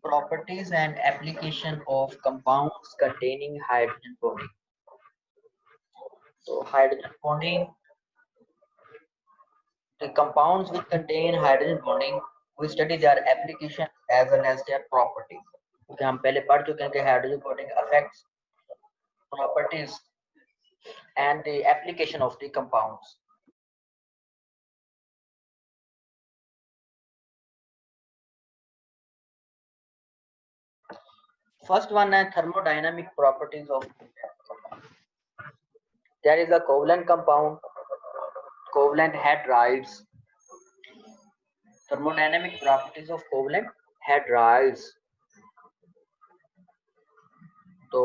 properties and application of compounds containing hydrogen bonding. So hydrogen bonding, the compounds which contain hydrogen bonding, we study their application as well as their properties. क्योंकि हम पहले पढ़ चुके हैं कि hydrogen bonding affects properties and the application of the compounds. First one is thermodynamic properties of compound. There is a covalent compound, covalent hydrides. Thermodynamic properties of covalent hydrides. So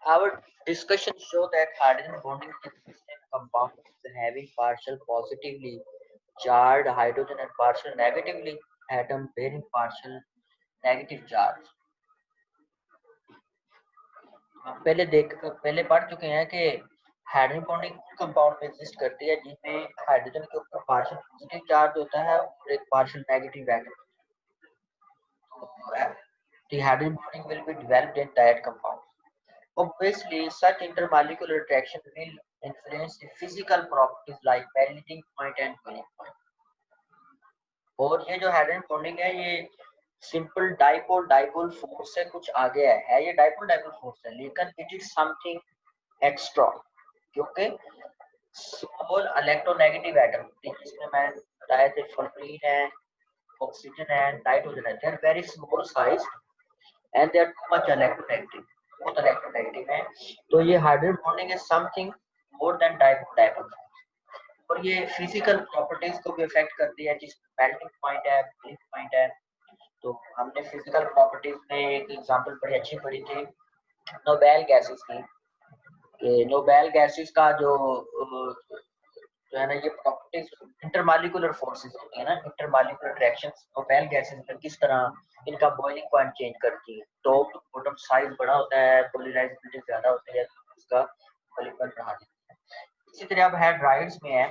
our discussion show that hydrogen bonding consistent compounds having partial positively charged hydrogen and partial negatively atom bearing partial negative charge. पहले पढ़ चुके हैं कि hydrogen bonding compound में exist करती है जिसमें hydrogen के ऊपर पार्शियल पॉजिटिव चार्ज होता है और एक partial negative atom. The hydrogen bonding will be developed in that compound. Obviously, such intermolecular attraction will influence the physical properties like melting point and boiling point. और ये जो hydrogen bonding है ये simple dipole dipole force से कुछ आगे है ये डाइपोल डाइपोल फोर्स है लेकिन इट इज समथिंग एक्स्ट्रा क्योंकि स्मॉल इलेक्ट्रोनेगेटिव एटम जिसमें मैं बताया थे फ्लोरीन है ऑक्सीजन है नाइट्रोजन है they are very small size and they are too much electronegative बहुत इलेक्ट्रोनेगेटिव है तो ये hydrogen bonding is something more than dipole dipole और ये फिजिकल प्रॉपर्टीज को भी इफेक्ट करती है जिसमें मेल्टिंग पॉइंट है बोइलिंग पॉइंट है. तो हमने फिजिकल प्रॉपर्टीज में एक एग्जांपल बड़ी अच्छी पढ़ी थी नोबेल गैसेस की कि नोबेल गैसेस का जो है ना ये प्रॉपर्टीज इंटरमॉलिक्यूलर फोर्सेस होती है ना इंटरमॉलिक्यूलर रिएक्शंस नोबेल गैसेस में किस तरह इनका बॉइलिंग पॉइंट चेंज करती है टॉप टू बॉटम साइज बड़ा होता है पोलराइजेबिलिटी ज्यादा होती है इसका बॉइलिंग पॉइंट बढ़ा देती है. इसी तरह अब हाइड्राइड्स में है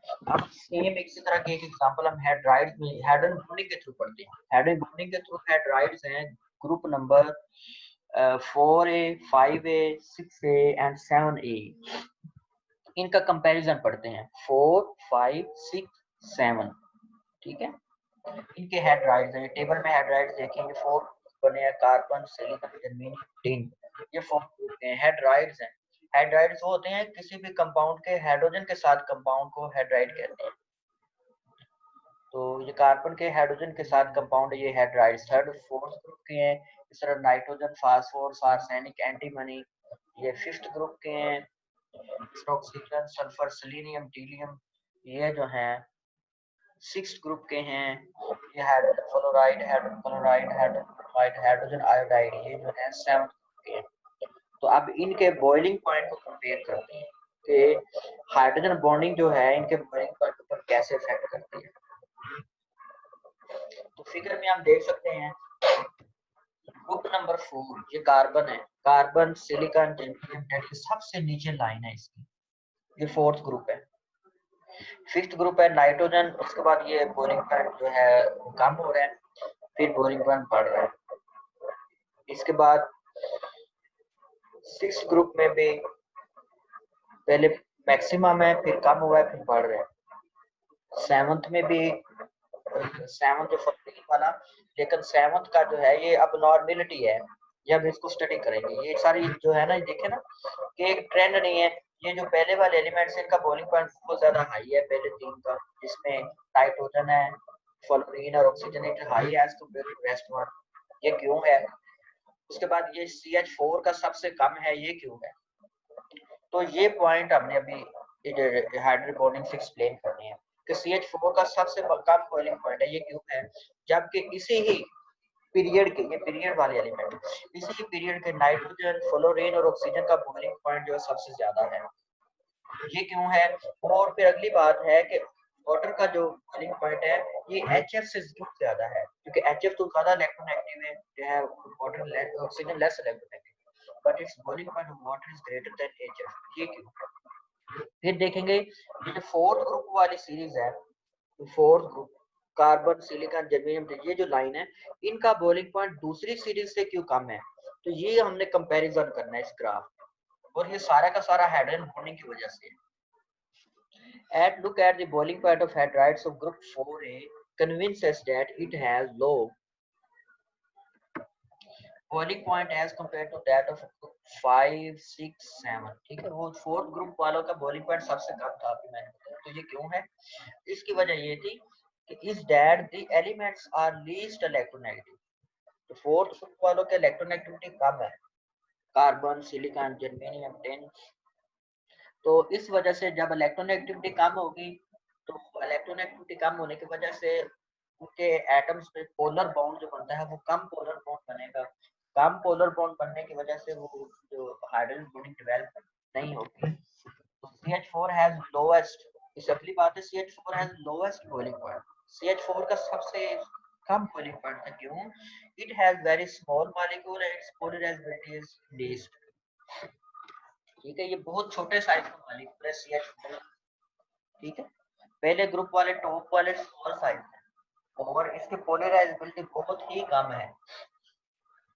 अब सेम इसी तरह के एक एग्जांपल हम हाइड्राइड्स में हाइड्रोजन बॉन्डिंग के थ्रू पढ़ते हैं. हाइड्रोजन बॉन्डिंग के थ्रू हाइड्राइड्स हैं group number 4A 5A 6A and 7A. इनका कंपैरिजन पढ़ते हैं 4 5 6 7 ठीक है. इनके हाइड्राइड्स हैं टेबल में हाइड्राइड्स देखेंगे 4 बने हैं कार्बन सिलिकॉन जर्मेनियम टिन ये 4 हाइड्राइड्स हैं. हाइड्राइड्स वो होते हैं किसी भी कंपाउंड के हाइड्रोजन के साथ कंपाउंड को हाइड्राइड कहते हैं. तो ये कार्बन के हाइड्रोजन के साथ कंपाउंड ये हाइड्राइड्स थर्ड फोर्थ ग्रुप के हैं. इस तरह नाइट्रोजन फास्फोरस आर्सेनिक एंटीमनी ये फिफ्थ ग्रुप के हैं. ऑक्सीजन सल्फर सेलेनियम टीलियम ये जो हैं सिक्स्थ ग्रुप के हैं. ये hydrogen fluoride hydrogen chloride hydrogen bromide hydrogen iodide ये जो है सेवंथ ग्रुप के हैं. तो अब इनके बॉइलिंग पॉइंट को कंपेयर करते हैं कि हाइड्रोजन बॉन्डिंग जो है इनके बॉइलिंग पॉइंट पर कैसे इफेक्ट करती है. तो फिगर में हम देख सकते हैं ग्रुप नंबर 4 ये कार्बन है कार्बन सिलिकॉन जर्मेनियम सबसे नीचे लाइन है इसकी ये फोर्थ ग्रुप है. फिफ्थ ग्रुप है नाइट्रोजन उसके बाद ये बॉइलिंग पॉइंट जो है कम हो रहा है फिर बॉइलिंग पॉइंट बढ़ रहा है. इसके बाद सिक्स ग्रुप में भी पहले मैक्सिमम है फिर कम हुआ है फिर बढ़ रहा है. सेवंथ में भी सेवंथ जो फर्स्ट वाला लेकिन सेवंथ का जो है ये अब नॉर्मेलिटी है जब इसको स्टडी करेंगे ये सारी जो है ना देखे ना कि एक ट्रेंड नहीं है. ये जो पहले वाले एलिमेंट्स इनका बॉइलिंग पॉइंट बहुत ज्यादा हाई है पहले तीन का जिसमें नाइट्रोजन है फ्लोरीन और ऑक्सीजन एक हाई है as compare to rest one. ये क्यों है. उसके बाद ये CH4 का सबसे कम है ये क्यों है. तो ये पॉइंट हमने अभी हाइड्रोजन बॉन्डिंग से एक्सप्लेन करनी है कि CH4 का सबसे कम बॉइलिंग पॉइंट है ये क्यों है जबकि इसी ही पीरियड के ये पीरियड वाले एलिमेंट इसी ही पीरियड के नाइट्रोजन फ्लोरीन और ऑक्सीजन का बॉइलिंग पॉइंट जो है सबसे ज्यादा है ये क्यों है. और फिर अगली बात है कि वाटर का जो बॉइलिंग पॉइंट है ये HF से ज्यादा है क्योंकि HF तो ज्यादा इलेक्ट्रोनेगेटिव है जो है water oxygen less electronegative but it's boiling point of water is greater than HF ये क्यों. फिर देखेंगे ये जो फोर्थ ग्रुप वाली सीरीज है fourth group carbon, silicon, germanium, ये जो लाइन है इनका बॉइलिंग पॉइंट दूसरी सीरीज से क्यों कम है, तो ये हमने कंपैरिजन करना है इस ग्राफ, और ये सारा का सारा हाइड्रोजन बॉन्डिंग की वजह से। At look at the boiling point of hydrides of group 4A convinces that it has low boiling point as compared to that of group 5, 6, 7। ठीक है, वो फोर्थ ग्रुप वालों का बॉइलिंग पॉइंट सबसे कम था, अभी मैंने बताया। तो ये क्यों है, इसकी वजह ये थी कि is that the elements are least electronegative, तो फोर्थ ग्रुप वालों के इलेक्ट्रोनेगेटिविटी कम है, कार्बन, सिलिकॉन, जर्मेनियम, टिन। तो इस वजह से जब इलेक्ट्रोनेगेटिविटी कम होगी, तो इलेक्ट्रोनेगेटिविटी कम होने की वजह से उनके एटम्स में पोलर बॉन्ड जो बनता है वो कम पोलर बॉन्ड बनेगा। कम पोलर बॉन्ड बनने की वजह से वो जो हाइड्रोजन बॉन्डिंग डेवलप नहीं होगी। तो CH4 हैज लोएस्ट, इस अगली बात है, CH4 has lowest boiling point. CH4 का सबसे कम बॉइलिंग पॉइंट था, क्यों? It has very small molecule and it's polarisability is least. ठीक है, ये बहुत छोटे साइज का मॉलिक्यूल है CH4। ठीक है, पहले ग्रुप वाले टॉप वाले स्मॉल साइज है और इसकी पोलराइजेबिलिटी बहुत ही कम है,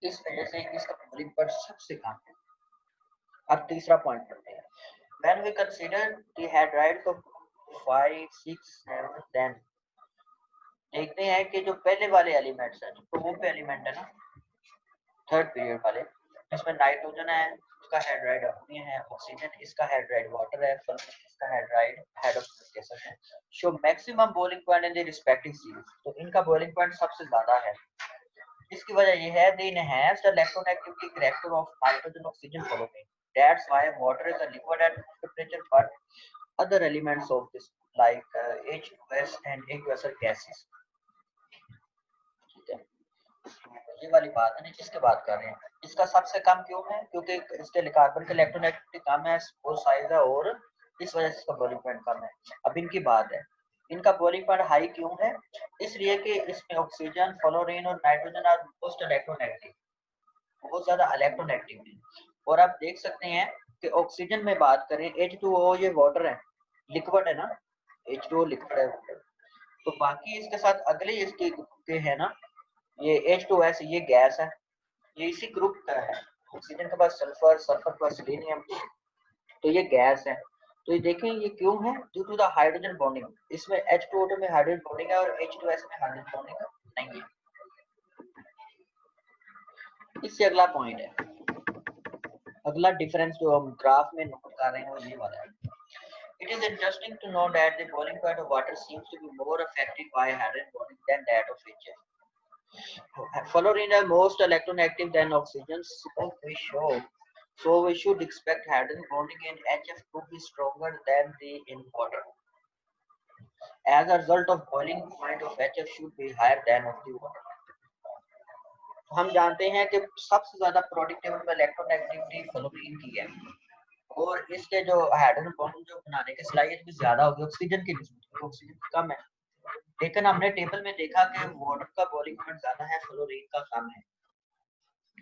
इस वजह से इसका बॉइलिंग पॉइंट सबसे कम है। अब तीसरा पॉइंट पढ़ते हैं। When we consider the hydrides of 5, 6, 7, then देखते हैं कि जो पहले वाले एलिमेंट्स हैं, तो वो पे एलिमेंट है ना थर्ड पीरियड वाले, इसमें नाइट्रोजन है, इसका हाइड्राइड अमोनिया है, ऑक्सीजन इसका हाइड्राइड वाटर है, सल्फर इसका हाइड्राइड हाइड्रोक्लोरिक एसिड है। Show maximum boiling point in the respective series, तो इनका बॉइलिंग पॉइंट सबसे ज्यादा है। इसकी वजह ये है the enhanced electronegativity character of nitrogen, oxygen, fluorine. That's why water is a liquid at temperature, but other elements of this like H2S and aqueous gases। ठीक है, ये वाली बात है ना जिसके बात कर रहे हैं, इसका सबसे कम क्यों है, क्योंकि इसके कार्बन के इलेक्ट्रोनेगेटिविटी कम है, स्मॉल साइज है, और इस वजह से इसका बॉइलिंग पॉइंट कम है। अब इनकी बात है, इनका बॉइलिंग पॉइंट हाई क्यों है, इसलिए कि इसमें ऑक्सीजन, फ्लोरीन और नाइट्रोजन आर मोस्ट इलेक्ट्रोनेगेटिव, बहुत ज्यादा इलेक्ट्रोनेगेटिव है। और आप देख सकते हैं कि ऑक्सीजन में बात करें, H2O ये वाटर है, लिक्विड है ना, H2O लिक्विड है। तो बाकी इसके साथ अगले इसके के है ना, ये H2S ये गैस है, ये इसी ग्रुप का है। ऑक्सीजन के पास सल्फर, सल्फर के पास सेलेनियम, तो ये गैस है। तो ये देखें ये क्यों है, due to the hydrogen bonding, इसमें H2O में हाइड्रोजन बॉन्डिंग है और H2S में हाइड्रोजन बॉन्डिंग नहीं है। इससे अगला पॉइंट है, अगला डिफरेंस जो हम ग्राफ में नोट कर रहे हैं वो ये वाला है। It is interesting to know that the boiling point of water seems to be more affected by hydrogen bonding than that of HF. Fluorine are most electronegative than oxygen, so we should expect hydrogen bonding in HF to be stronger than the in water. As a result of boiling point of HF should be higher than of the water. हम जानते हैं कि सबसे ज्यादा productive में electronegativity fluorine की है, और इसके जो हाइड्रोजन बॉन्ड जो बनाने की सलाहियत भी ज्यादा होगी ऑक्सीजन की निस्बत, ऑक्सीजन कम है। लेकिन हमने टेबल में देखा कि वाटर का बॉइलिंग पॉइंट ज्यादा है, फ्लोरीन का कम है।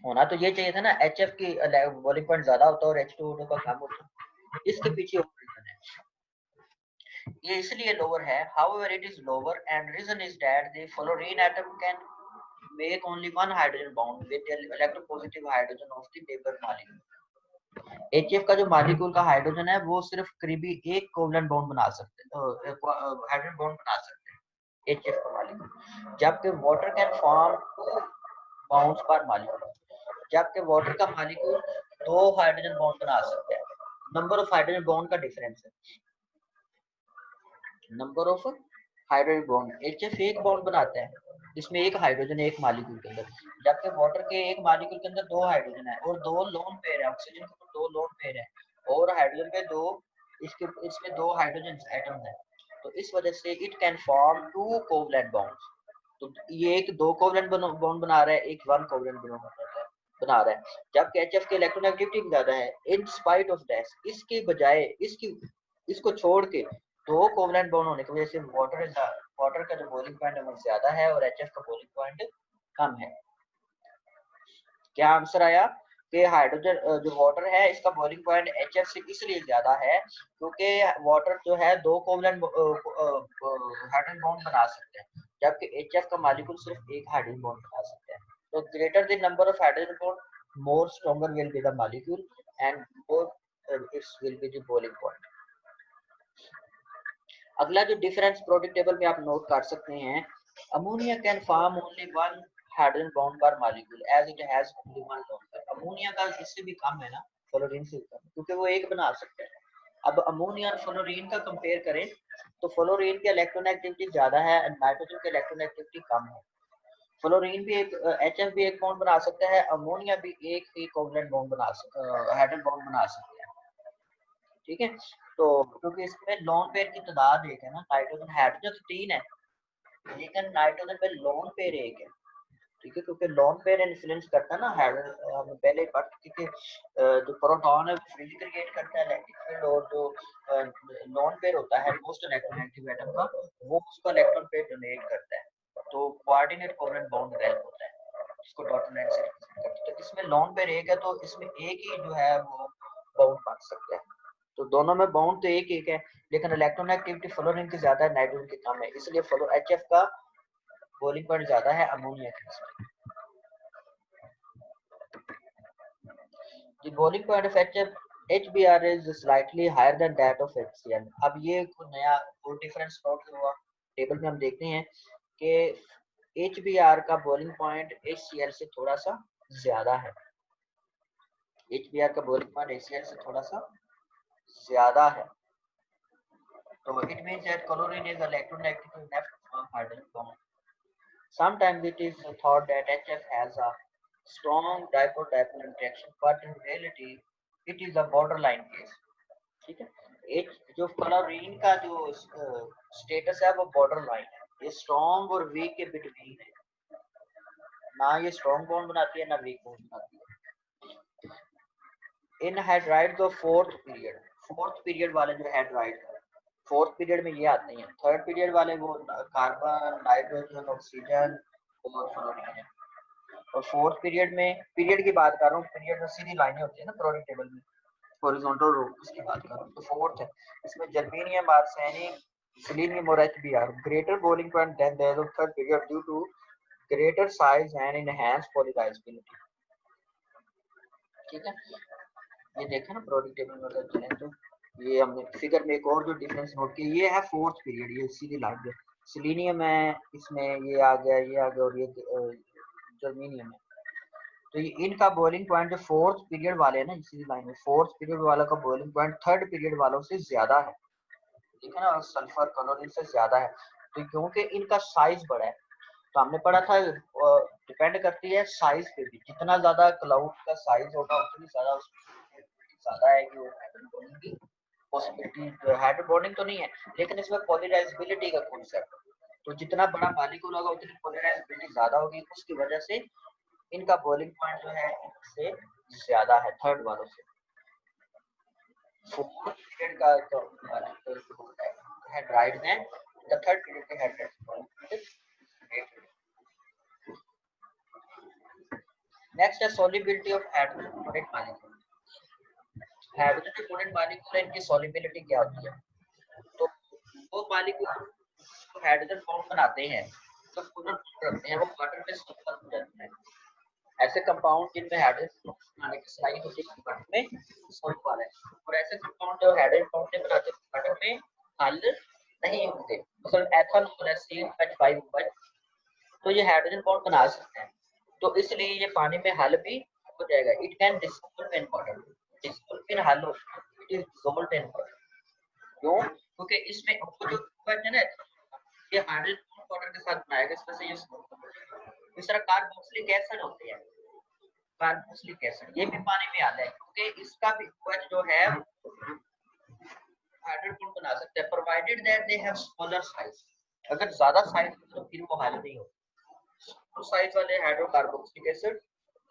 होना तो ये चाहिए था ना, HF की बॉइलिंग पॉइंट ज्यादा होता और H2O का कम होता, इसके पीछे और रीजन है, ये इसलिए लोअर है। However, it is lower and reason is that the fluorine atom can make only one hydrogen bond with the electropositive hydrogen of the neighbor molecule। HF का जो मॉलिक्यूल का हाइड्रोजन है वो सिर्फ करीबी एक कोवलेंट बॉन्ड बना सकते हैं, हाइड्रोजन बॉन्ड बना सकते हैं HF का मॉलिक्यूल, जबकि water can form two bonds per molecule, जबकि वाटर का मॉलिक्यूल दो हाइड्रोजन बॉन्ड बना सकते हैं। नंबर ऑफ हाइड्रोजन बॉन्ड का डिफरेंस है, number of hydrogen bond, HF एक बॉन्ड बनाते हैं जिसमें एक हाइड्रोजन है एक मॉलिक्यूल के अंदर, जबकि वाटर के एक मॉलिक्यूल के अंदर दो हाइड्रोजन है और दो लोन पेयर है, ऑक्सीजन के ऊपर दो लोन पेयर है और हाइड्रोजन पे दो, इसके इसमें दो हाइड्रोजन एटम है। तो इस वजह से it can form two covalent bonds. तो ये एक दो कोवलेंट बॉन्ड बना रहा है, एक वन कोवलेंट बना रहा है, जबकि HF की इलेक्ट्रोनेगेटिविटी ज्यादा है। इन स्पाइट ऑफ दैट, इसके बजाय इसको छोड़ के दो कोवलेंट बॉन्ड होने की वजह से वाटर का जो बॉइलिंग पॉइंट है वो ज्यादा है और HF का बॉइलिंग पॉइंट कम है। क्या आंसर आया कि हाइड्रोजन जो वाटर है इसका बॉइलिंग पॉइंट HF से इसलिए ज्यादा है क्योंकि वाटर जो है दो कोवलेंट हाइड्रोजन बॉन्ड बना सकते हैं, जबकि HF का मॉलिक्यूल सिर्फ एक हाइड्रोजन बॉन्ड बना सकता है। तो greater the number of hydrogen bond more stronger will be the molecule and it's will be the boiling point. अगला जो डिफरेंस प्रोडक्ट टेबल में आप नोट कर सकते हैं, ammonia can form only one hydrogen bond per molecule as it has only one lone. Ammonia का इससे भी कम है ना, फ्लोरीन से कम, क्योंकि वो एक बना सकते हैं। अब अमोनिया और फ्लोरीन का कंपेयर करें तो फ्लोरीन की इलेक्ट्रोनेगेटिविटी ज्यादा है, नाइट्रोजन की इलेक्ट्रोनेगेटिविटी कम है। फ्लोरीन भी एक HF भी एक बॉन्ड बना सकता है, अमोनिया भी एक ही कोवलेंट बॉन्ड बना हाइड्रोजन बॉन्ड बना सकता है। ठीक है, तो क्योंकि इसमें लोन पेयर की तादाद एक है ना, नाइट्रोजन हाइड्रोजन 3 है लेकिन नाइट्रोजन पे लोन पेयर एक है। ठीक है, क्योंकि लोन पेयर इन्फ्लुएंस करता है ना हाइड्रोजन, हम पहले बात की कि जो प्रोटॉन है फ्री क्रिएट करता है इलेक्ट्रिक फील्ड, और जो लोन पेयर होता है मोस्ट इलेक्ट्रोनेगेटिव एटम का, वो उसको इलेक्ट्रॉन पेयर डोनेट करता है, तो कोऑर्डिनेट कोवलेंट बॉन्ड डेवलप होता है, इसको डॉटेड लाइन से रिप्रेजेंट करते हैं। तो इसमें लोन पेयर एक है तो इसमें एक ही जो है वो बॉन्ड बन सकता है। तो दोनों में बॉन्ड तो एक एक है, लेकिन इलेक्ट्रोनेगेटिविटी फ्लोरीन की ज्यादा है, नाइट्रोजन की कम है, इसलिए फ्लो HF का बॉइलिंग पॉइंट ज्यादा है अमोनिया के। The boiling point of HBr is slightly higher than that of HCl। अब ये कोई नया कोई डिफरेंस नोट हुआ टेबल में, हम देखते हैं कि HBr का बॉइलिंग पॉइंट HCl से थोड़ा सा ज्यादा है। HBr का बॉइलिंग पॉइंट HCl से थोड़ा सा ज्यादा है, तो it means that chlorine is electronegative enough to form hydrogen bond। Sometimes it is thought that HF has a strong dipole-dipole interaction, but in reality it is a borderline case। ठीक है, एक जो फ्लोरीन का जो status है वो border line है, ये स्ट्रॉन्ग और वीक के बिटवीन है, ना ये स्ट्रॉन्ग बॉन्ड बनाती है ना वीक बॉन्ड बनाती है। इन हाइड्राइड तो फोर्थ पीरियड वाले जो हाइड्राइड है, फोर्थ पीरियड में ये आते हैं, थर्ड पीरियड वाले वो कार्बन, नाइट्रोजन, ऑक्सीजन और फ्लोरीन है। और फोर्थ पीरियड में, पीरियड की बात कर रहा हूँ, पीरियड में सीधी लाइनें होती है ना पीरियोडिक टेबल में, हॉरिजॉन्टल रो उसकी बात कर रहा हूँ, तो फोर्थ है। इसमें जर्मेनियम, आर्सेनिक, सेलेनियम और HBr greater boiling point than that of third period due to greater size and enhance polarisability. ठीक है, ये देखा ना पीरियोडिक टेबल में अगर चलें तो ये हमने फिगर में एक और जो डिफरेंस नोट किया, ये है फोर्थ पीरियड, ये सीधी लाइन है, सेलेनियम है इसमें, ये आ गया और ये जर्मेनियम है। तो ये इनका बॉइलिंग पॉइंट जो फोर्थ पीरियड वाले है ना, इसी लाइन में फोर्थ पीरियड वाला का बॉइलिंग पॉइंट थर्ड पीरियड वालों से ज्यादा है। ठीक है ना, सल्फर क्लोरीन से ज्यादा है, तो क्योंकि इनका साइज बड़ा है, तो हमने पढ़ा था डिपेंड करती है साइज पे भी, जितना ज्यादा क्लाउड का साइज होगा उतनी ज्यादा ज्यादा है कि वो हाइड्रोजन बॉन्डिंग की पॉसिबिलिटी, हाइड्रोजन बॉन्डिंग तो नहीं है लेकिन इसमें पॉलीराइजेबिलिटी का कॉन्सेप्ट, तो जितना बड़ा मॉलिक्यूल होगा उतनी पॉलीराइजेबिलिटी ज्यादा होगी, उसकी वजह से इनका बॉइलिंग पॉइंट जो है इससे ज्यादा है थर्ड वालों से। फोर्थ पीरियड का जो हाइड्राइड है, द थर्ड पीरियड के हाइड्राइड। नेक्स्ट है solubility of hydrogen component molecule. Hydrogen component molecule इनकी सॉल्युबिलिटी क्या होती है, तो वो मॉलिक्यूल हाइड्रोजन बॉन्ड बनाते हैं तो पोलर रखते हैं, वो वाटर में सॉल्व हो जाते हैं। ऐसे कंपाउंड जिनमें हाइड्रोजन बनाने की सलाहियत होती है वाटर में सॉल्व वाला है, और ऐसे कंपाउंड जो हाइड्रोजन बॉन्ड बनाते हैं वाटर में हल नहीं होते, मतलब एथनॉल है CH5, तो ये हाइड्रोजन बॉन्ड बना सकते हैं, तो इसलिए ये पानी में हल भी हो जाएगा। It can dissolve in water, dissolve in हल, it is dissolved in water. क्यों, क्योंकि इसमें जो है ना, ये हाइड्रोजन वाटर के साथ बनाएगा, इस वजह से ये इस तरह कार्बोक्सिलिक एसिड होते हैं, कार्बोक्सिलिक एसिड ये भी पानी में आता है, क्योंकि इसका भी OH जो है हाइड्रोजन बना सकते हैं, provided that they have smaller size. अगर ज्यादा साइज तो फिर वो हल नहीं होता, स्मॉल साइज वाले हाइड्रोकार्बोक्सिलिक एसिड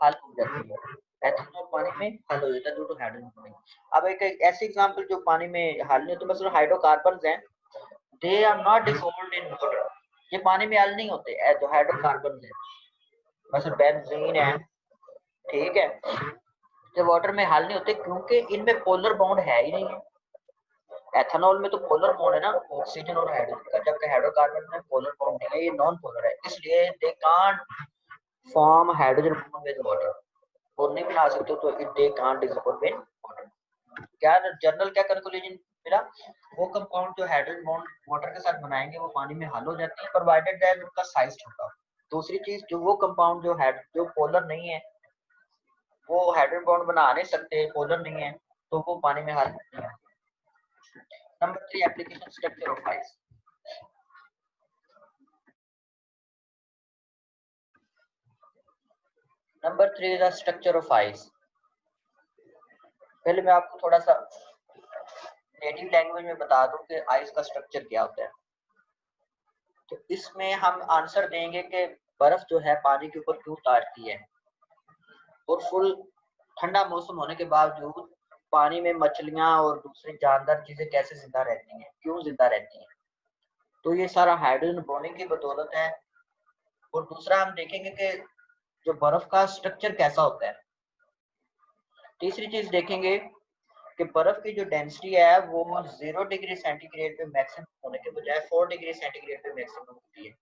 हल हो जाती है, एथेनॉल पानी में हल हो जाता है ड्यू टू हाइड्रोजन बॉन्डिंग। अब एक ऐसी एग्जांपल जो पानी में हल नहीं होती, मतलब हाइड्रोकार्बन्स हैं, they are not dissolved in water, ये पानी में हल नहीं होते, जो हाइड्रोकार्बन्स हैं, मतलब बेंजीन है, ठीक है, ये वाटर में हल नहीं होते क्योंकि इनमें पोलर बॉन्ड है ही नहीं है। एथेनॉल में तो पोलर बॉन्ड है ना ऑक्सीजन और हाइड्रोजन का, जबकि हाइड्रोकार्बन में पोलर बॉन्ड नहीं है, ये नॉन पोलर है, इसलिए they can't form hydrogen bond with water, और नहीं बना सकते तो it they can't dissolve with water. क्या जर्नल क्या कंक्लूजन मिला, वो कंपाउंड जो हाइड्रोजन बॉन्ड वाटर के साथ बनाएंगे वो पानी में हल हो जाती है, प्रोवाइडेड दैट उनका साइज छोटा हो। दूसरी चीज, जो वो कंपाउंड जो पोलर नहीं है, वो हाइड्रोजन बॉन्ड बना नहीं सकते, पोलर नहीं है, तो वो पानी में हल नहीं होते। Number 3, application structure of ice. Number 3 the structure of ice. पहले मैं आपको थोड़ा सा नेटिव लैंग्वेज में बता दूं कि आइस का स्ट्रक्चर क्या होता है। तो इसमें हम आंसर देंगे कि बर्फ जो है पानी के ऊपर क्यों तैरती है, और फुल ठंडा मौसम होने के बावजूद पानी में मछलियां और दूसरी जानदार चीजें कैसे जिंदा रहती हैं, क्यों जिंदा रहती हैं। तो ये सारा हाइड्रोजन बॉन्डिंग की बदौलत है। और दूसरा हम देखेंगे कि जो बर्फ का स्ट्रक्चर कैसा होता है। तीसरी चीज देखेंगे कि बर्फ की जो डेंसिटी है वो 0 डिग्री सेंटीग्रेड पे मैक्सिमम होने के बजाय 4 डिग्री सेंटीग्रेड पे मैक्सिमम होती है।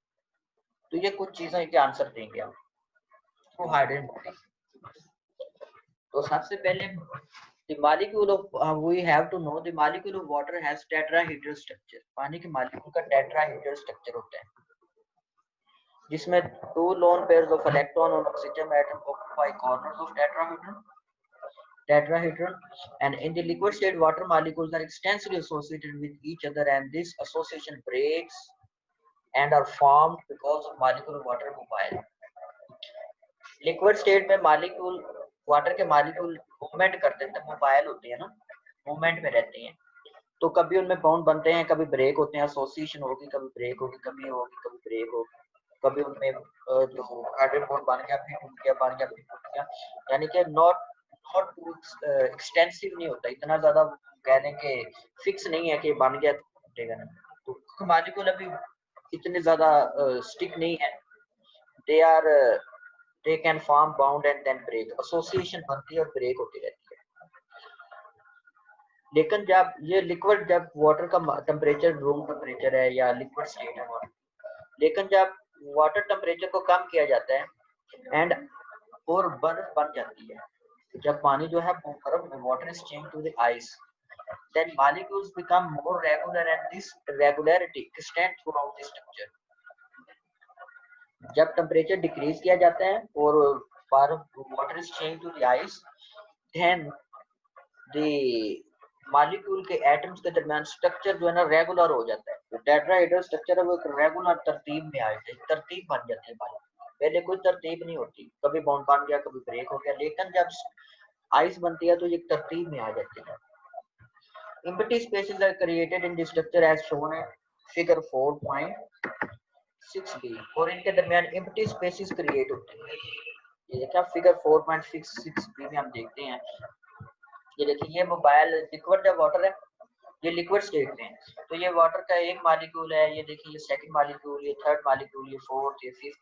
तो ये कुछ चीजें के आंसर देंगे हम तो हाइड्रोजन बॉन्डिंग। तो सबसे पहले the molecule of we have to know the molecule of water has tetrahedral structure। पानी के मॉलिक्यूल का टेट्राहेड्रल स्ट्रक्चर होता है, जिसमें 2 lone pairs of electron on oxygen atom occupy corners of tetrahedron, and in the liquid state water molecules are extensively associated with each other, and this association breaks and are formed because of molecule of water mobile। Liquid state में molecule, water के molecule movement करते हैं, mobile होते हैं ना, movement में रहते हैं। तो कभी उनमें बॉन्ड बनते हैं, कभी ब्रेक होते हैं, एसोसिएशन होगी, कभी ब्रेक होगी, कभी होगी, कभी ब्रेक होगी, कभी उनमें जो हाइड्रोजन बॉन्ड बन गया फिर टूट गया, बन गया फिर टूट गया। यानी कि नॉट नॉट टू एक्सटेंसिव नहीं होता, इतना ज्यादा कह दें कि फिक्स नहीं है कि बन गया तो टूटेगा नहीं। तो मॉलिक्यूल अभी इतने ज्यादा स्टिक नहीं है, they are they can form bound and then break, association बनती है और break होती रहती है। लेकिन जब ये लिक्विड, जब वाटर का टेम्परेचर रूम टेम्परेचर है या लिक्विड स्टेट है वाटर, लेकिन जब वाटर टेम्परेचर को कम किया जाता है एंड और बर्फ बन जाती है, जब पानी जो है बर्फ में water is change to the ice, then molecules become more regular and this regularity extends throughout the structure। जब टेम्परेचर डिक्रीज किया जाता है और water is change to the ice, then the molecule के एटम्स के दरमियान स्ट्रक्चर जो है ना रेगुलर हो जाता है। तो टेट्राहेड्रल स्ट्रक्चर है वो एक रेगुलर तरतीब में आ जाती है, तरतीब बन जाती है मॉलिक्यूल। पहले कोई तरतीब नहीं होती, कभी बॉन्ड बन गया, कभी ब्रेक हो गया, लेकिन जब आइस बनती है तो ये तरतीब में आ जाती है। Empty spaces are created in the structure as shown in figure 4.6b, और इनके दरमियान empty spaces क्रिएट होते हैं। ये देखिए फिगर 4.66b में हम देखते हैं, ये देखिए ये मोबाइल लिक्विड जब वाटर है, ये लिक्विड स्टेट में है, तो ये वाटर का एक मॉलिक्यूल है, ये देखिए ये सेकंड मॉलिक्यूल, ये थर्ड मॉलिक्यूल, ये फोर्थ, ये फिफ्थ।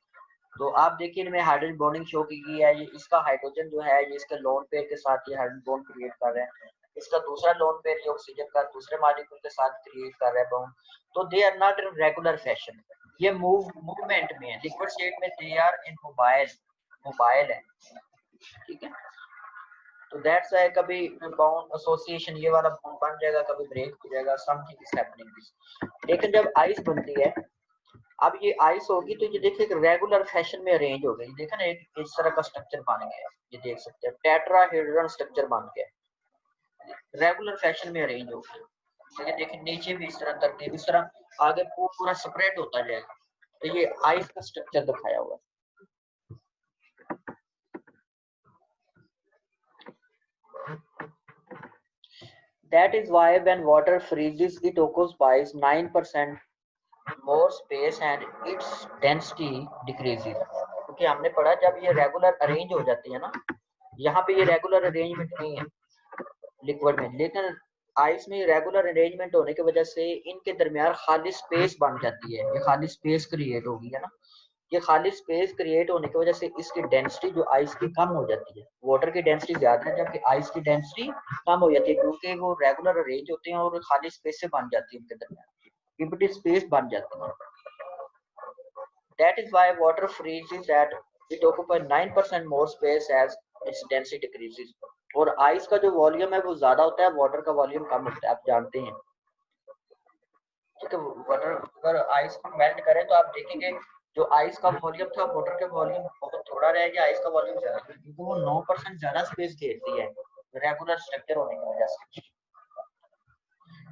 तो आप देखिए इनमें हाइड्रोजन बॉन्डिंग शो की गई है, ये इसका हाइड्रोजन जो है ये इसके लोन पेयर के साथ ये हाइड्रोजन बॉन्ड क्रिएट कर रहे हैं, इसका दूसरा लोन पेयर ये ऑक्सीजन का दूसरे मॉलिक्यूल के साथ क्रिएट कर रहा है बॉन्ड। तो they are not in regular fashion, ये मूवमेंट में है, लिक्विड स्टेट में दे आर इन मोबाइल है, ठीक है। तो दैट्स व्हाई कभी बाउंड एसोसिएशन ये वाला बॉन्ड बन जाएगा, कभी ब्रेक हो जाएगा, समथिंग इज हैपनिंग दिस। लेकिन जब आइस बनती है, अब ये आइस होगी तो ये देखिए रेगुलर फैशन में अरेंज हो गई, देखा ना एक इस तरह का स्ट्रक्चर बन गया, ये देख सकते हैं टेट्राहेड्रल स्ट्रक्चर बन गया, रेगुलर फैशन में अरेंज हो गया। तो ये देखिए नीचे भी इस तरह तरतीब, इस तरह आगे पूरा स्प्रेड होता जाएगा। तो ये आइस का स्ट्रक्चर दिखाया हुआ है। That is why when water freezes, it occupies 9% more space and its density decreases। क्योंकि हमने पढ़ा जब ये रेगुलर अरेंज हो जाती है ना, यहाँ पे ये रेगुलर अरेंजमेंट नहीं है लिक्विड में, लेकिन आइस में रेगुलर अरेंजमेंट होने की वजह से इनके दरमियान खाली स्पेस बन जाती है, ये खाली स्पेस क्रिएट होगी है ना। ये खाली स्पेस क्रिएट होने की वजह से इसकी डेंसिटी जो आइस की कम हो जाती है। वाटर की डेंसिटी ज्यादा है जबकि आइस की डेंसिटी कम हो जाती है, क्योंकि वो रेगुलर अरेंज होते हैं और खाली स्पेस से बन जाती है उनके दरमियान, एम्प्टी स्पेस बन जाती है। That is why water freezes at it occupy 9% more space as its density decreases. और आइस का जो वॉल्यूम है वो ज्यादा होता है, वाटर का वॉल्यूम कम होता है, आप जानते हैं। ठीक है, वाटर अगर आइस को मेल्ट करें तो आप देखेंगे जो आइस का वॉल्यूम था वाटर के वॉल्यूम बहुत थोड़ा रह गया, आइस का वॉल्यूम ज्यादा, क्योंकि वो 9% ज्यादा स्पेस घेरती है रेगुलर स्ट्रक्चर होने की वजह से।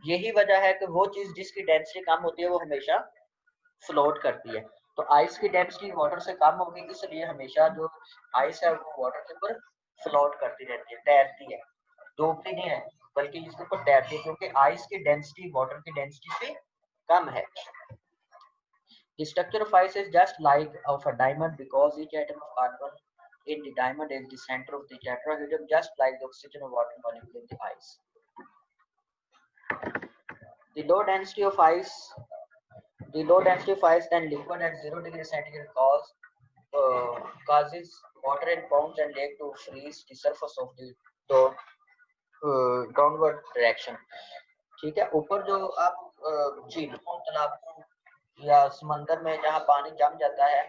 यही वजह है कि वो चीज जिसकी डेंसिटी कम होती है वो हमेशा फ्लोट करती है। तो आइस की डेंसिटी वाटर से कम होगी, इसलिए हमेशा जो आइस है वो वाटर के ऊपर फ्लोट करती रहती है, तैरती है, डूबती नहीं है, बल्कि इसके ऊपर तैरती है, क्योंकि आइस की डेंसिटी वाटर की डेंसिटी से कम है। The structure of ice is just like of a diamond because each atom of carbon in the diamond is the center of the tetrahedron, just like the oxygen or water molecule in the ice. The low density of ice The low density of ice than liquid at 0 degree centigrade causes water in ponds and lake to freeze the surface of the downward direction. ठीक है, ऊपर जो आप झीलों, तालाबों या समंदर में जहाँ पानी जम जाता है,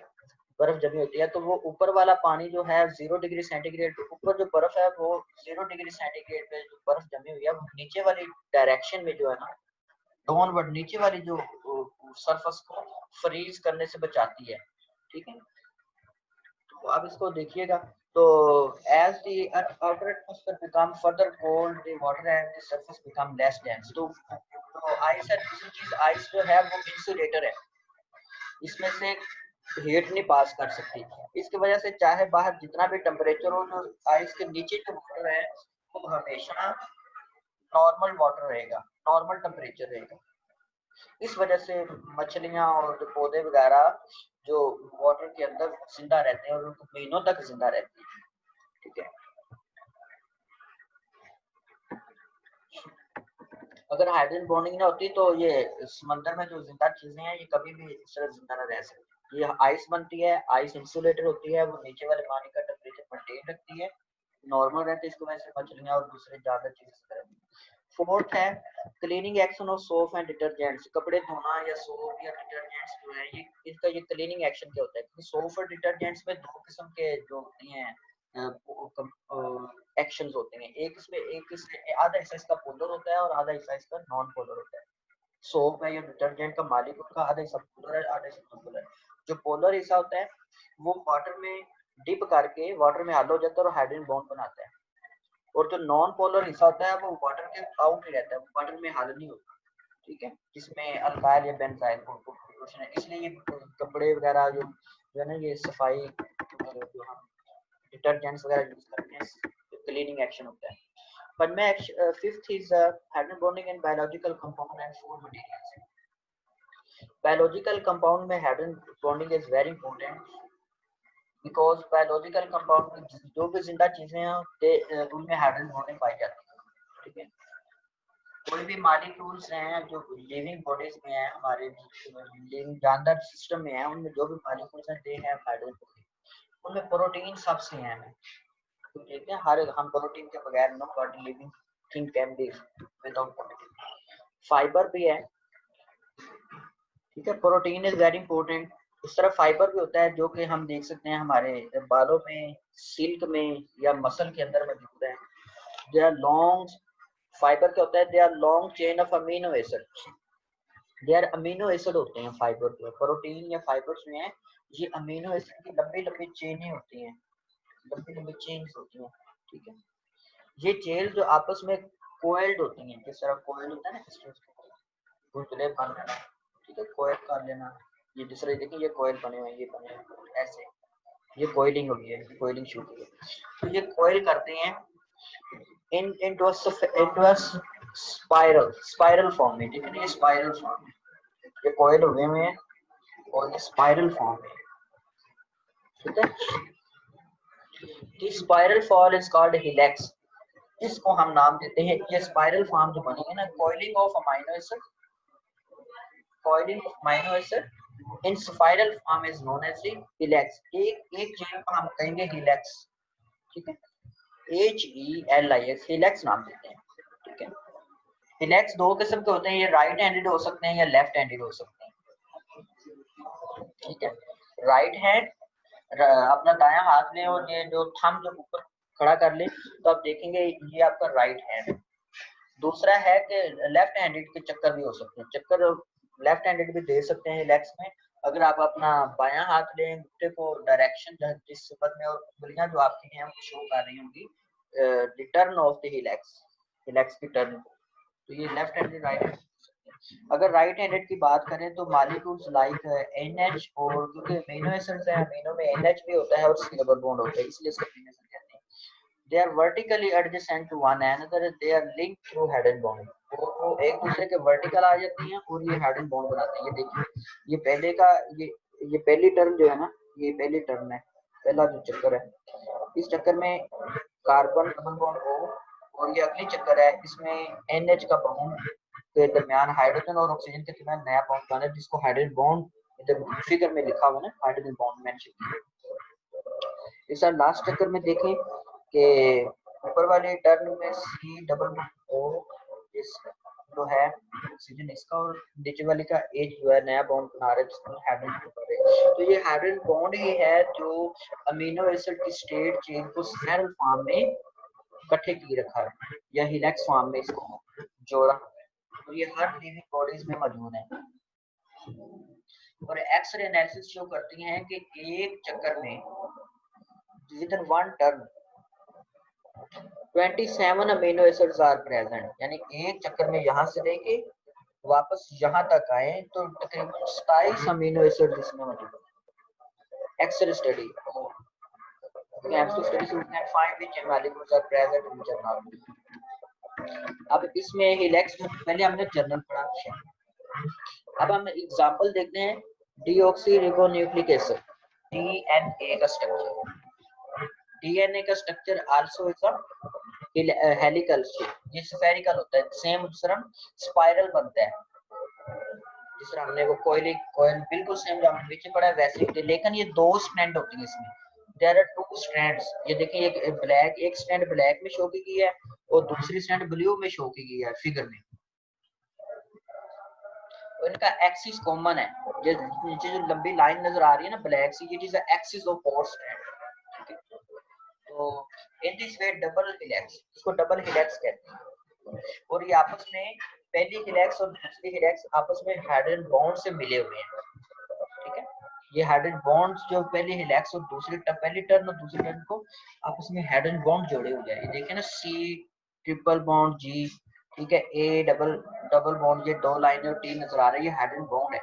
बर्फ जमी होती है, तो वो ऊपर वाला पानी जो है 0 डिग्री सेंटीग्रेड, ऊपर जो बर्फ है वो 0 डिग्री सेंटीग्रेड पे जो बर्फ जमी हुई है वो नीचे वाली डायरेक्शन में जो है ना, डाउनवर्ड नीचे वाली जो सरफेस को फ्रीज करने से बचाती है। ठीक है, तो आप इसको देखिएगा। तो as the outer atmosphere become further cold the water and the surface become less dense. तो आइस है, दूसरी चीज आइस जो है वो इंसुलेटर है, इसमें से हीट नहीं पास कर सकती। इसकी वजह से चाहे बाहर जितना भी टेम्परेचर हो, जो आइस के नीचे जो वाटर है वो हमेशा नॉर्मल वाटर रहेगा, नॉर्मल टेम्परेचर रहेगा। इस वजह से मछलियां और जो पौधे वगैरह जो वाटर के अंदर जिंदा रहते हैं और उनको महीनों तक जिंदा रहती है। ठीक है, अगर हाइड्रोजन बॉन्डिंग ना होती तो ये समंदर में जो जिंदा चीजें हैं ये कभी भी इस तरह जिंदा ना रह सकती। ये आइस बनती है, आइस इंसुलेटर होती है, वो नीचे वाले पानी का टेम्परेचर मेंटेन रखती है, नॉर्मल रहती है, इसकी वजह से मछलियां और दूसरे ज्यादा चीजें। फोर्थ है cleaning action of soap and detergents. कपड़े धोना या सोप या डिटर्जेंट्स जो है ये इसका ये क्लीनिंग एक्शन क्या होता है, क्योंकि सोप और डिटर्जेंट्स में दो किस्म के जो होती हैं एक्शंस होते हैं। एक इसमें आधा हिस्सा इसका पोलर होता है और आधा हिस्सा इसका नॉन पोलर होता है। सोप है या डिटर्जेंट का मालिक उसका आधा हिस्सा पोलर है, आधा हिस्सा नॉन पोलर है। जो पोलर हिस्सा होता है वो वाटर में डिप करके वाटर में हल हो जाता है और हाइड्रोजन बॉन्ड बनाता है, और जो नॉन पोलर हिस्सा होता है वो वाटर के आउट ही रहता है, वो वाटर में हल नहीं होता। ठीक है, जिसमें अल्काइल या बेंजाइल प्रोपोर्शन है। इसलिए ये कपड़े वगैरह जो है ना, ये सफाई जो हम डिटर्जेंट्स वगैरह यूज करते हैं, क्लीनिंग एक्शन होता है। But fifth is hydrogen bonding in biological compound and food materials. Biological compound में hydrogen bonding is very important because biological compound में जो भी जिंदा चीजें हैं उनमें हाइड्रोजन बॉन्डिंग पाई जाती है। ठीक है, कोई भी मॉलिक्यूल्स हैं जो लिविंग बॉडीज में है, हमारे लिविंग जानदार सिस्टम में है, उनमें जो भी मॉलिक्यूल्स हैं दे हैव हाइड्रोजन बॉन्डिंग। उनमें प्रोटीन सबसे हैं, तो देखते हैं हर हम प्रोटीन के बगैर no body living thing can be without protein. Fibre भी है। ठीक है, प्रोटीन इज वेरी इंपॉर्टेंट। उस तरह फाइबर भी होता है जो कि हम देख सकते हैं हमारे बालों में, सिल्क में या मसल के अंदर मौजूद है। दे आर लॉन्ग फाइबर क्या होता है, they are long chain of amino acid, they are amino acid होते हैं फाइबर के। प्रोटीन या फाइबर्स में है ये अमीनो एसिड की लंबी लंबी चेनें होती हैं, लंबी लंबी चेन्स होती हैं। ठीक है, ये चेन जो आपस में कोइल्ड होती हैं, जिस तरह कोइल होता है ना, इस तरह घुटने बन लेना। ठीक है, कोयल कर लेना, ये दूसरे देखिए ये कोयल बने हुए हैं, ये बने हुए ऐसे, ये कोयलिंग होगी है, कोयलिंग शुरू होगी। तो ये कोयल करते हैं into a स्पाइरल फॉर्म में। ठीक है ना, ये स्पाइरल फॉर्म में ये कोयल हुए हैं और ये स्पाइरल फॉर्म में। ठीक है, this spiral form is called helix. इसको हम नाम देते हैं, ये स्पाइरल फॉर्म जो बनेंगे ना, coiling of amino acid, coiling of amino acid इन spiral form is known as helix. एक चेन को हम कहेंगे हिलेक्स, ठीक है, HELIX, हिलेक्स नाम देते हैं, ठीक है। हिलेक्स दो किस्म के होते हैं, ये राइट हैंडेड हो सकते हैं या लेफ्ट हैंडेड हो सकते हैं, ठीक है। राइट हैंड अपना दायां हाथ लें और ये जो थंब जब ऊपर खड़ा कर ले तो आप देखेंगे ये आपका राइट हैंड। दूसरा है कि लेफ्ट हैंडेड के चक्कर भी हो सकते हैं, चक्कर लेफ्ट हैंडेड भी दे सकते हैं लेग्स में। अगर आप अपना बायां हाथ लें, अंगूठे को डायरेक्शन जिस सिफत में और उंगलियां जो आपकी हैं वो शो कर रही होंगी द टर्न ऑफ द हिलेक्स, हिलेक्स की टर्न, तो ये लेफ्ट हैंडेड राइट हैंड। अगर राइट हैंडेड की बात करें तो मॉलिक्यूल्स लाइक NH, और क्योंकि अमीनो एसिड्स हैं, अमीनो में NH भी होता है और C डबल बॉन्ड होता है, इसलिए इसको अमीनो एसिड कहते हैं। They are vertically adjacent to one another. They are linked through head and bone. वो एक दूसरे के वर्टिकल आ जाती हैं और ये हेड एंड बॉन्ड बनाते हैं। ये देखिए, ये पहले का ये पहली टर्म जो है ना, ये पहली टर्म है, पहला जो चक्कर है, इस चक्कर में कार्बन डबल बॉन्ड O, और ये अगली चक्कर है, इसमें NH का बॉन्ड के दरमियान हाइड्रोजन और ऑक्सीजन के दरमियान नया बॉन्ड बना है, जिसको हाइड्रोजन बॉन्ड इधर फिगर में लिखा हुआ है ना, हाइड्रोजन बॉन्ड मेंशन। इस लास्ट चक्कर में देखें कि ऊपर वाले टर्न में C डबल O इस जो है ऑक्सीजन इसका, और नीचे वाले का H जो है नया बॉन्ड बना रहा है जिसको हाइड्रोजन बॉन्ड है। तो ये हाइड्रोजन बॉन्ड ही है जो अमीनो एसिड की स्टेट चेन को स्पाइरल फॉर्म में इकट्ठे की रखा है या हिलेक्स फॉर्म में इसको जोड़ा है। तो ये हर लिविंग बॉडीज में मौजूद है। और एक्सरे एनालिसिस शो करती हैं कि एक चक्कर में within one turn 27 amino acids are present, यानी एक चक्कर में यहाँ से लेके वापस यहाँ तक आए तो तकरीबन 27 अमीनो एसिड इसमें मौजूद है। एक्सरे स्टडी अब इसमें हिलेक्स पहले हमने जर्नल पढ़ा, अब हम एग्जांपल देखते हैं डीऑक्सी रिबोन्यूक्लिक एसिड, DNA का स्ट्रक्चर। DNA का structure also is a helical shape, ये स्फेरिकल होता है, सेम जिस तरह स्पाइरल बनता है, जिस तरह हमने वो कोयल बिल्कुल सेम जो हमने नीचे पढ़ा है वैसे ही, लेकिन ये दो स्ट्रैंड होती है इसमें। देयर आर टू स्ट्रैंड्स, ये देखिए एक ब्लैक, एक स्ट्रैंड ब्लैक में शो की गई है और दूसरी स्ट्रैंड ब्लू में शो की गई है फिगर में। और इनका एक्सिस कॉमन है, ये नीचे जो लंबी लाइन नजर आ रही है ना ब्लैक सी, ये is the axis of four strand. तो इन दिस वे डबल हिलेक्स, इसको डबल हिलेक्स कहते हैं। और ये आपस में पहली हिलेक्स और दूसरी हिलेक्स आपस में हाइड्रोजन बॉन्ड से मिले हुए हैं, ठीक है। ये हाइड्रोजन बॉन्ड्स जो पहली हिलेक्स और पहली टर्न और दूसरी टर्न को आपस में हाइड्रोजन बॉन्ड जोड़े हुए हैं। ये देखिए ना, C ट्रिपल बॉन्ड G, ठीक है, A डबल डबल बॉन्ड, ये दो लाइनें और T नजर आ रही है, हाइड्रोजन बॉन्ड है,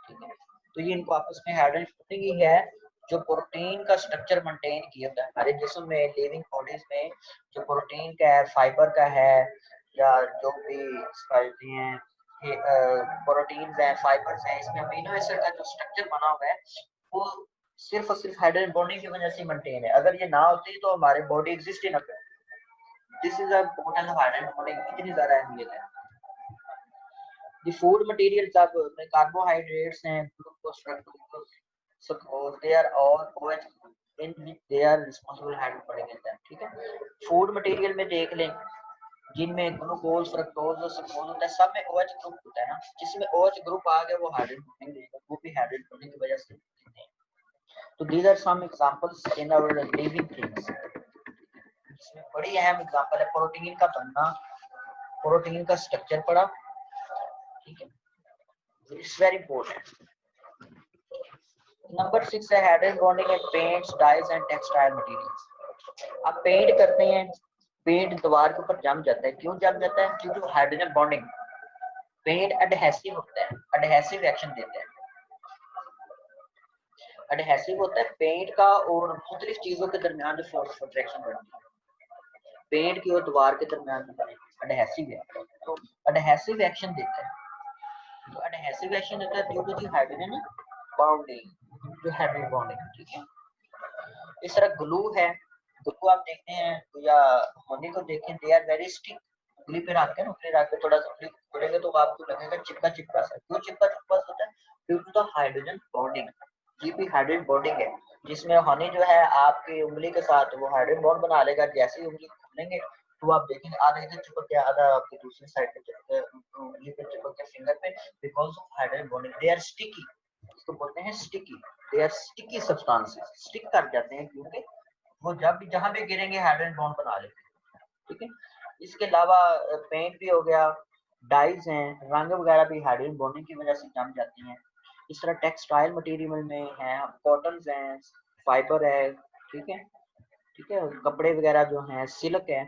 ठीक है। तो ये इनको आपस में हाइड्रोजन ही है जो प्रोटीन का स्ट्रक्चर मेंटेन किया होता है। हमारे जिस्म में लिविंग बॉडीज में जो प्रोटीन का है, फाइबर का है, या जो भी कहते हैं प्रोटीन है, फाइबर्स हैं, इसमें अमीनो एसिड का जो स्ट्रक्चर बना हुआ है वो सिर्फ और सिर्फ हाइड्रोजन बॉन्डिंग की वजह से मेंटेन है। अगर ये ना होती तो हमारी बॉडी एग्जिस्ट ही ना करती। This is a importance of hydrogen bonding, इतनी ज्यादा अहमियत है। The food materials of carbohydrates and glucose, fructose, sucrose, they are all OH in which they are responsible hydrogen enzyme, ठीक है। फूड मटेरियल में देख लें, जिनमें ग्लूकोज, फ्रक्टोज और सक्रोज होता है, सब में OH ग्रुप होता है ना, जिसमें OH ग्रुप आ गया वो हाइड्रोजन बॉन्डिंग देगा, वो भी हाइड्रोजन बॉन्डिंग की वजह से देते हैं। तो these are some examples in our living things। इसमें बड़ी अहम एग्जांपल है प्रोटीन का बनना, प्रोटीन का स्ट्रक्चर पढ़ा, ठीक है, इट्स वेरी इंपॉर्टेंट। नंबर 6 है hydrogen bonding in paints, dyes and textile materials. आप पेंट करते हैं, पेंट दीवार के ऊपर जम जाता है, क्यों जम जाता है? क्योंकि हाइड्रोजन बॉन्डिंग, पेंट एडहेसिव होता है, एडहेसिव रिएक्शन देता है, एडहेसिव होता है पेंट का और मुख्तलिफ चीजों के दरमियान जो फोर्स ऑफ अट्रैक्शन बनती है पेंट की और दीवार के दरमियान एडहेसिव है, तो एडहेसिव रिएक्शन देता है। तो एडहेसिव रिएक्शन देता है due to the hydrogen bonding, जो हाइड्रोजन बॉन्डिंग, ठीक है। इस तरह ग्लू है, ग्लू आप देखते हैं या होने को देखें, दे आर वेरी स्टिक। उंगली पे रख के ना, उंगली रख के थोड़ा सा उंगली छोड़ेंगे तो आपको लगेगा चिपका चिपका सा, क्यों चिपका चिपका होता है? Due to the hydrogen bonding. ये भी हाइड्रोजन बॉन्डिंग है, जिसमें हनी जो है आपकी उंगली के साथ वो हाइड्रोजन बॉन्ड बना लेगा। जैसे ही उंगली खोलेंगे तो आप देखेंगे आधा इधर चिपक गया, आधा आपकी दूसरी साइड पे चिपक गया, उंगली पे चिपक गया, फिंगर पे, because of hydrogen bonding. They are sticky, इसको बोलते हैं sticky. They are sticky substances, stick कर जाते हैं क्योंकि वो जब भी जहां भी गिरेंगे हाइड्रोजन बॉन्ड बना लेते हैं। ठीक है, इसके अलावा पेंट भी हो गया, डाइज हैं, रंग वगैरह भी हाइड्रोजन बॉन्डिंग की वजह से जम जाती हैं। इस तरह टेक्सटाइल मटेरियल में है, कॉटन हैं, फाइबर है, ठीक है, ठीक है, कपड़े वगैरह जो हैं, सिल्क है,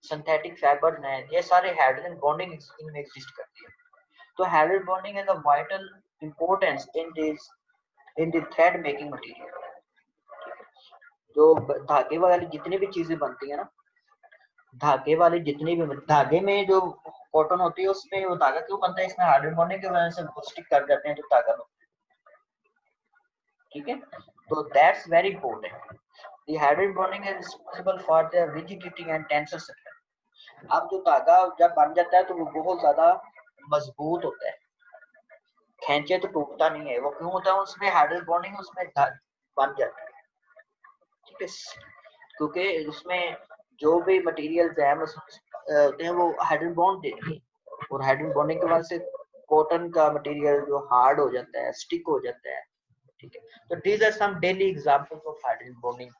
सिंथेटिक फाइबर हैं, ये सारे हाइड्रोजन बॉन्डिंग इनमें एग्जिस्ट करती है। तो हाइड्रोजन बॉन्डिंग है the vital importance in the thread making material. जो धागे वाली जितनी भी चीजें बनती है ना, धागे वाले जितने भी धागे में जो कॉटन होती है उसमें वो धागा क्यों बनता है, इसमें हाइड्रोजन बॉन्डिंग की वजह से स्टिक कर जाते हैं जो धागा बनता है। ठीक है, तो that's very important. The hydrogen bonding is responsible for the rigidity and tensor strength. अब जो धागा जब बन जाता है तो वो बहुत ज्यादा मजबूत होता है, खींचे तो टूटता नहीं है। वो क्यों होता है, उसमें हाइड्रोजन बॉन्डिंग उसमें बन जाता है। ठीक है, क्योंकि उसमें जो भी मटेरियल्स है होते हैं वो हाइड्रोजन बॉन्ड देते हैं, और हाइड्रोजन बॉन्डिंग की वजह से कॉटन का मटेरियल जो हार्ड हो जाता है, स्टिक हो जाता है। ठीक है, तो these are some daily examples of hydrogen bonding